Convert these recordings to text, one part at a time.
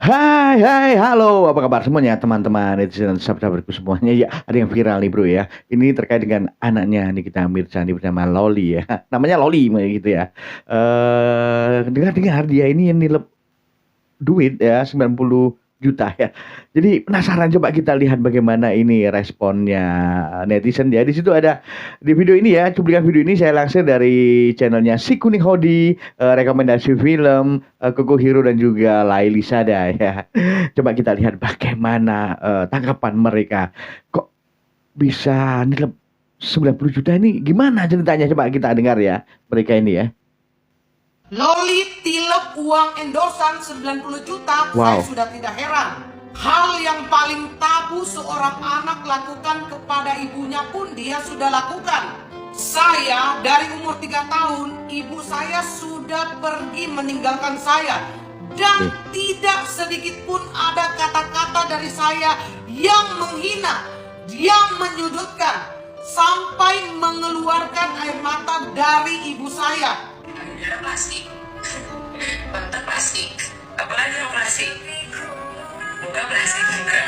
Hai, hai, halo, apa kabar semuanya teman-teman netizen dan sahabat-sahabatku semuanya ya. Ada yang viral nih bro ya. Ini terkait dengan anaknya Nikita Mirzani bernama Loli ya. Namanya Loli gitu ya. Dengar-dengar dia ini yang nilep duit ya 90 juta ya. Jadi penasaran, coba kita lihat bagaimana ini responnya netizen ya. Di situ ada di video ini ya, cuplikan video ini saya lansir dari channelnya Si Kuning Hodi, rekomendasi film, Koko Hero dan juga Laili Sada ya. Coba kita lihat bagaimana tanggapan mereka. Kok bisa nilai 90 juta ini, gimana ceritanya, coba kita dengar ya mereka ini ya. Loli tilep uang endorsan 90 juta, Wow. saya sudah tidak heran. Hal yang paling tabu seorang anak lakukan kepada ibunya pun dia sudah lakukan. Saya dari umur 3 tahun, ibu saya sudah pergi meninggalkan saya. Dan tidak sedikit pun ada kata-kata dari saya yang menghina, yang menyudutkan, sampai mengeluarkan air mata dari ibu saya. Ada plastik, bentuk plastik, apalagi yang plastik, bukan plastik juga.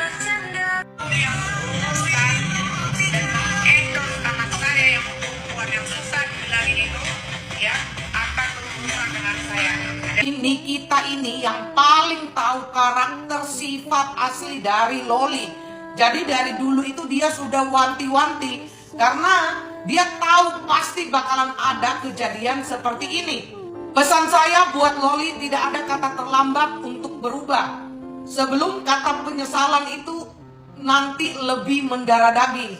Yang memutuskan dan mengendorse anak saya yang membuat yang susah dibilangin itu, ya akan berhubungan dengan saya. Ini kita ini yang paling tahu karakter sifat asli dari Loli. Jadi dari dulu itu dia sudah wanti-wanti karena dia tahu pasti bakalan ada kejadian seperti ini. Pesan saya buat Loli, tidak ada kata terlambat untuk berubah. Sebelum kata penyesalan itu nanti lebih mendarah daging.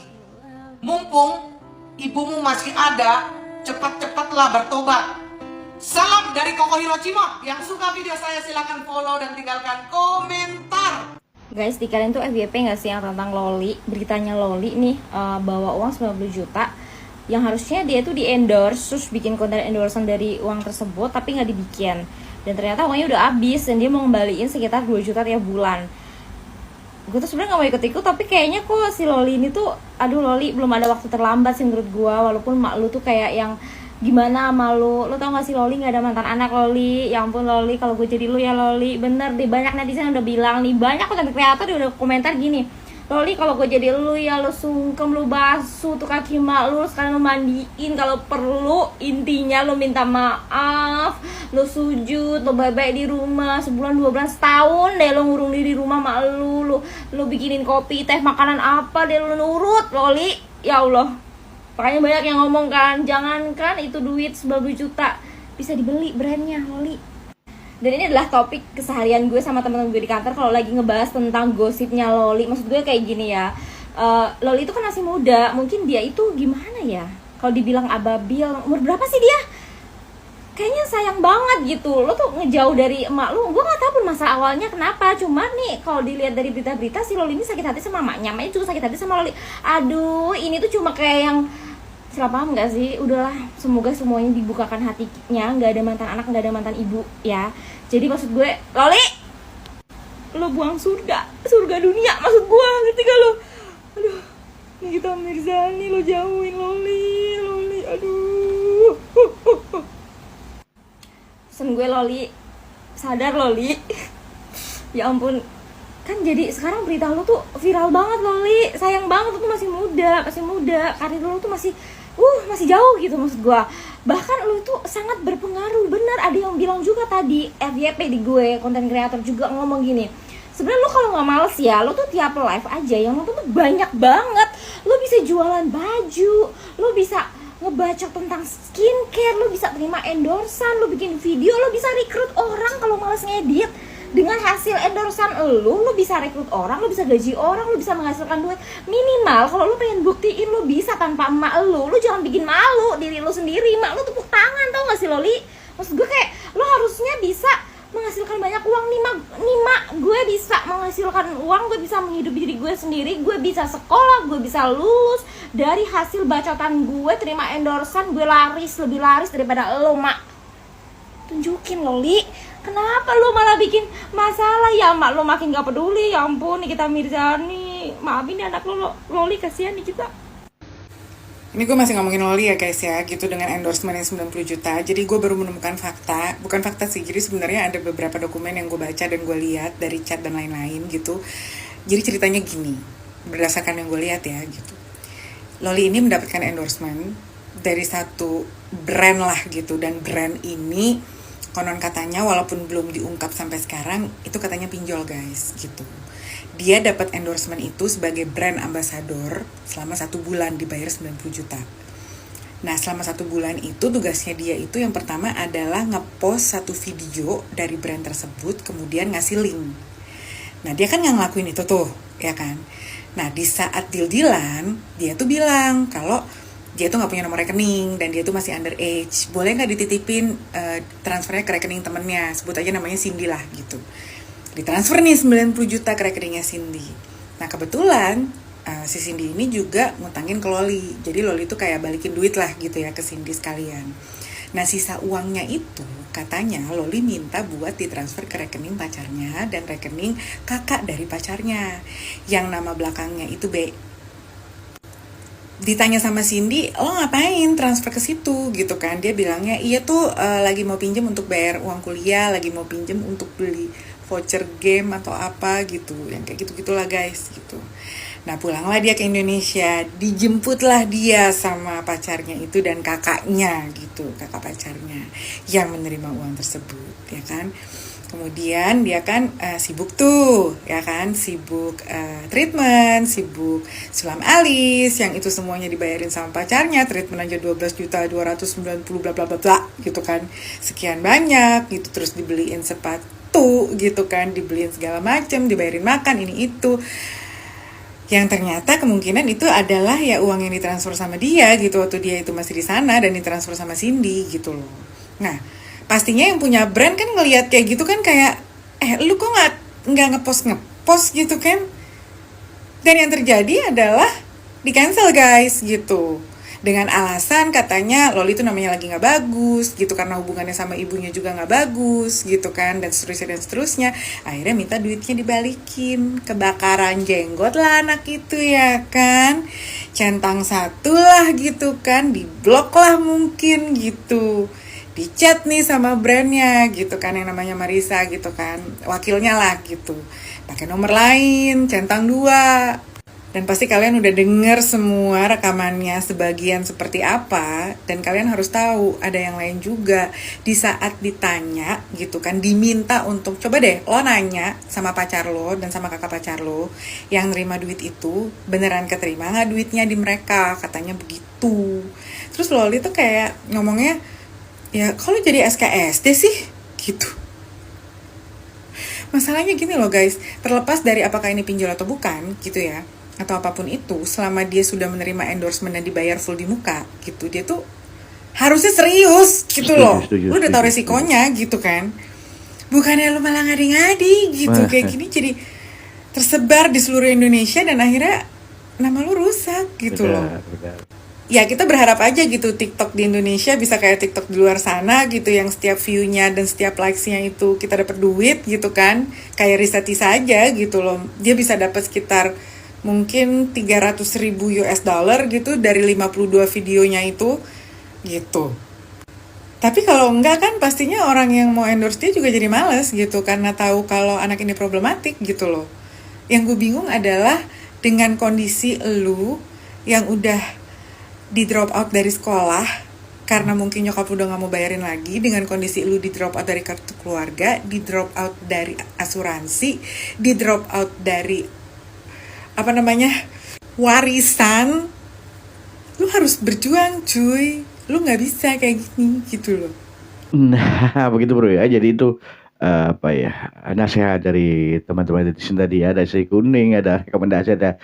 Mumpung ibumu masih ada, cepat-cepatlah bertobat. Salam dari Koko Hiroshima. Yang suka video saya silahkan follow dan tinggalkan komentar. Guys, di kalian tuh FYP nggak sih yang tentang Loli? Beritanya Loli nih bawa uang 90 juta yang harusnya dia tuh di endorse, terus bikin konten endorsean dari uang tersebut, tapi nggak dibikin. Dan ternyata uangnya udah habis dan dia mau ngembaliin sekitar 2 juta tiap bulan. Gue tuh sebenarnya nggak mau ikut-ikut, tapi kayaknya kok si Loli ini tuh, aduh Loli, belum ada waktu terlambat sih menurut gue. Walaupun mak lu tuh kayak yang gimana sama lu tau gak sih Loli nggak ada mantan anak Loli. Ya ampun Loli, kalau gue jadi lu ya Loli, bener deh, banyak netizen udah bilang nih, banyak konten kreator udah komentar gini, Loli kalau gue jadi lu ya lu sungkem, lu basuh tuh kaki mak lu, sekarang lu mandiin, kalau perlu intinya lu minta maaf, lu sujud, lu baik-baik di rumah sebulan 2 bulan setahun deh lu ngurung diri di rumah mak lu bikinin kopi teh makanan apa deh, lu nurut Loli. Ya Allah, makanya banyak yang ngomong kan, jangankan itu duit 90 juta, bisa dibeli brandnya Loli. Dan ini adalah topik keseharian gue sama teman-teman gue di kantor kalau lagi ngebahas tentang gosipnya Loli. Maksud gue kayak gini ya, Loli itu kan masih muda, mungkin dia itu gimana ya, kalau dibilang ababil, umur berapa sih dia? Kayaknya sayang banget gitu, lo tuh ngejauh dari emak lu. Gue gak tahu pun masa awalnya kenapa, cuma nih kalau dilihat dari berita-berita si Loli ini sakit hati sama emaknya juga sakit hati sama Loli. Aduh, ini tuh cuma kayak yang salah paham gak sih? Udahlah, semoga semuanya dibukakan hatinya, gak ada mantan anak, gak ada mantan ibu ya. Jadi maksud gue, Loli, lo buang surga dunia maksud gue, ngerti gak lo? Aduh, Nikita Mirzani lo jauhin Loli, aduh. Pesan gue Loli, sadar Loli. Ya ampun, kan jadi sekarang berita lo tuh viral banget Loli. Sayang banget, lo tuh masih muda, karir lo tuh masih jauh gitu maksud gue. Bahkan lo tuh sangat berpengaruh, bener. Ada yang bilang juga tadi, FYP di gue, konten kreator juga ngomong gini, sebenarnya lo kalau nggak males ya, lo tuh tiap live aja yang nonton tuh banyak banget. Lo bisa jualan baju, lo bisa ngebacot tentang skincare, lo bisa terima endorsan, lo bikin video, lo bisa rekrut orang kalau males ngedit. Dengan hasil endorsan lo bisa rekrut orang, lo bisa gaji orang, lo bisa menghasilkan duit. Minimal kalau lo pengen buktiin lo bisa tanpa emak lo jangan bikin malu diri lo sendiri. Emak lo tepuk tangan, tau gak sih Loli? Maksud gue kayak lo harusnya bisa menghasilkan banyak uang. Mak gue bisa menghasilkan uang, gue bisa menghidupi diri gue sendiri, gue bisa sekolah, gue bisa lulus dari hasil bacotan gue, terima endorsan, gue lebih laris daripada lo mak. Tunjukin Loli, kenapa lo malah bikin masalah ya? Mak lo makin gak peduli. Ya ampun, Nikita Mirzani, maafin anak lo Loli, kasihan nih kita. Ini gue masih ngomongin Loli ya guys ya, gitu, dengan endorsement yang 90 juta. Jadi gue baru menemukan fakta, bukan fakta sih, jadi sebenarnya ada beberapa dokumen yang gue baca dan gue lihat dari chat dan lain-lain gitu. Jadi ceritanya gini, berdasarkan yang gue lihat ya gitu. Loli ini mendapatkan endorsement dari satu brand lah gitu, dan brand ini konon katanya walaupun belum diungkap sampai sekarang, itu katanya pinjol guys gitu. Dia dapat endorsement itu sebagai brand ambassador selama 1 bulan, dibayar 90 juta. Nah, selama 1 bulan itu tugasnya dia itu yang pertama adalah ngepost satu video dari brand tersebut, kemudian ngasih link. Nah, dia kan nggak ngelakuin itu tuh, ya kan? Nah, di saat deal-dealan, dia tuh bilang kalau dia tuh nggak punya nomor rekening dan dia tuh masih underage. Boleh nggak dititipin transfernya ke rekening temennya, sebut aja namanya Cindy lah gitu. Ditransfer nih 90 juta ke rekeningnya Cindy. Nah, kebetulan si Cindy ini juga ngutangin ke Loli. Jadi Loli tuh kayak balikin duit lah gitu ya ke Cindy sekalian. Nah, sisa uangnya itu katanya Loli minta buat ditransfer ke rekening pacarnya dan rekening kakak dari pacarnya yang nama belakangnya itu B. Ditanya sama Cindy, lo ngapain transfer ke situ gitu kan? Dia bilangnya iya tuh lagi mau pinjem untuk bayar uang kuliah, lagi mau pinjem untuk beli voucher game atau apa gitu, yang kayak gitu-gitulah guys gitu. Nah, pulanglah dia ke Indonesia, dijemputlah dia sama pacarnya itu dan kakaknya gitu, kakak pacarnya yang menerima uang tersebut, ya kan. Kemudian dia kan sibuk tuh, ya kan, sibuk treatment, sibuk sulam alis, yang itu semuanya dibayarin sama pacarnya. Treatment aja 12.290 bla bla bla bla gitu kan, sekian banyak gitu, terus dibeliin sepatu gitu kan, dibeliin segala macam, dibayarin makan ini itu. Yang ternyata kemungkinan itu adalah ya uang yang ditransfer sama dia gitu waktu dia itu masih di sana dan ditransfer sama Cindy gitu loh. Nah, pastinya yang punya brand kan ngelihat kayak gitu kan kayak lu kok nggak ngepost gitu kan. Dan yang terjadi adalah di cancel guys gitu, dengan alasan katanya Loli itu namanya lagi nggak bagus gitu, karena hubungannya sama ibunya juga nggak bagus gitu kan, dan seterusnya. Akhirnya minta duitnya dibalikin. Kebakaran jenggot lah anak itu, ya kan, centang satu lah gitu kan, diblok lah mungkin gitu, dicat nih sama brandnya gitu kan, yang namanya Marisa gitu kan, wakilnya lah gitu, pakai nomor lain, centang 2. Dan pasti kalian udah denger semua rekamannya sebagian seperti apa, dan kalian harus tahu ada yang lain juga. Di saat ditanya gitu kan, diminta untuk coba deh lo nanya sama pacar lo dan sama kakak pacar lo yang nerima duit itu, beneran keterima nggak duitnya di mereka, katanya begitu. Terus Loli tuh kayak ngomongnya, ya kalau jadi SKSD sih gitu. Masalahnya gini loh guys, terlepas dari apakah ini pinjol atau bukan gitu ya, atau apapun itu, selama dia sudah menerima endorsement dan dibayar full di muka gitu, dia tuh harusnya serius gitu loh. Lu udah tahu resikonya gitu kan, bukannya lu malah ngadi-ngadi gitu. Kayak gini jadi tersebar di seluruh Indonesia dan akhirnya nama lu rusak gitu loh. Ya kita berharap aja gitu TikTok di Indonesia bisa kayak TikTok di luar sana gitu, yang setiap view-nya dan setiap likes-nya itu kita dapat duit gitu kan, kayak Risa Tisa aja gitu loh. Dia bisa dapat sekitar mungkin 300.000 US dollar gitu dari 52 videonya itu gitu. Tapi kalau enggak kan pastinya orang yang mau endorse dia juga jadi males gitu, karena tahu kalau anak ini problematik gitu loh. Yang gue bingung adalah dengan kondisi lu yang udah di drop out dari sekolah karena mungkin nyokap lu udah gak mau bayarin lagi, dengan kondisi lu di drop out dari kartu keluarga, di drop out dari asuransi, di drop out dari warisan, lu harus berjuang cuy, lu nggak bisa kayak gini gitu loh. Nah, begitu bro ya. Jadi itu nasihat dari teman-teman netizen tadi ya. Ada si kuning, ada rekomendasi, ada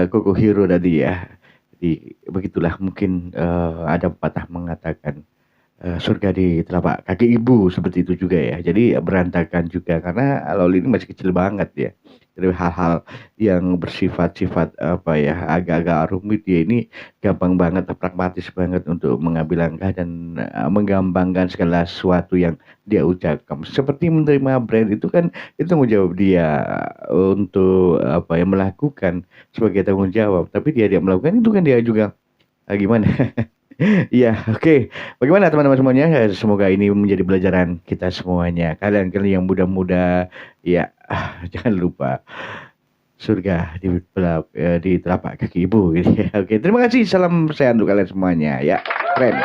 Koko Hero tadi ya. Jadi begitulah, mungkin ada pepatah mengatakan surga di telapak kaki ibu, seperti itu juga ya. Jadi berantakan juga karena Loli ini masih kecil banget ya. Jadi hal-hal yang bersifat-sifat agak-agak rumit ya, ini gampang banget, pragmatis banget untuk mengambil langkah dan menggampangkan segala sesuatu yang dia ucapkan. Seperti menerima brand itu kan, itu tanggung jawab dia untuk melakukan sebagai tanggung jawab. Tapi dia melakukan itu kan, dia juga Gimana? Iya, oke. Bagaimana teman-teman semuanya? Semoga ini menjadi pelajaran kita semuanya. Kalian yang muda-muda, ya jangan lupa surga di telapak kaki ibu gitu ya. Oke, terima kasih. Salam sehat untuk kalian semuanya ya. Keren.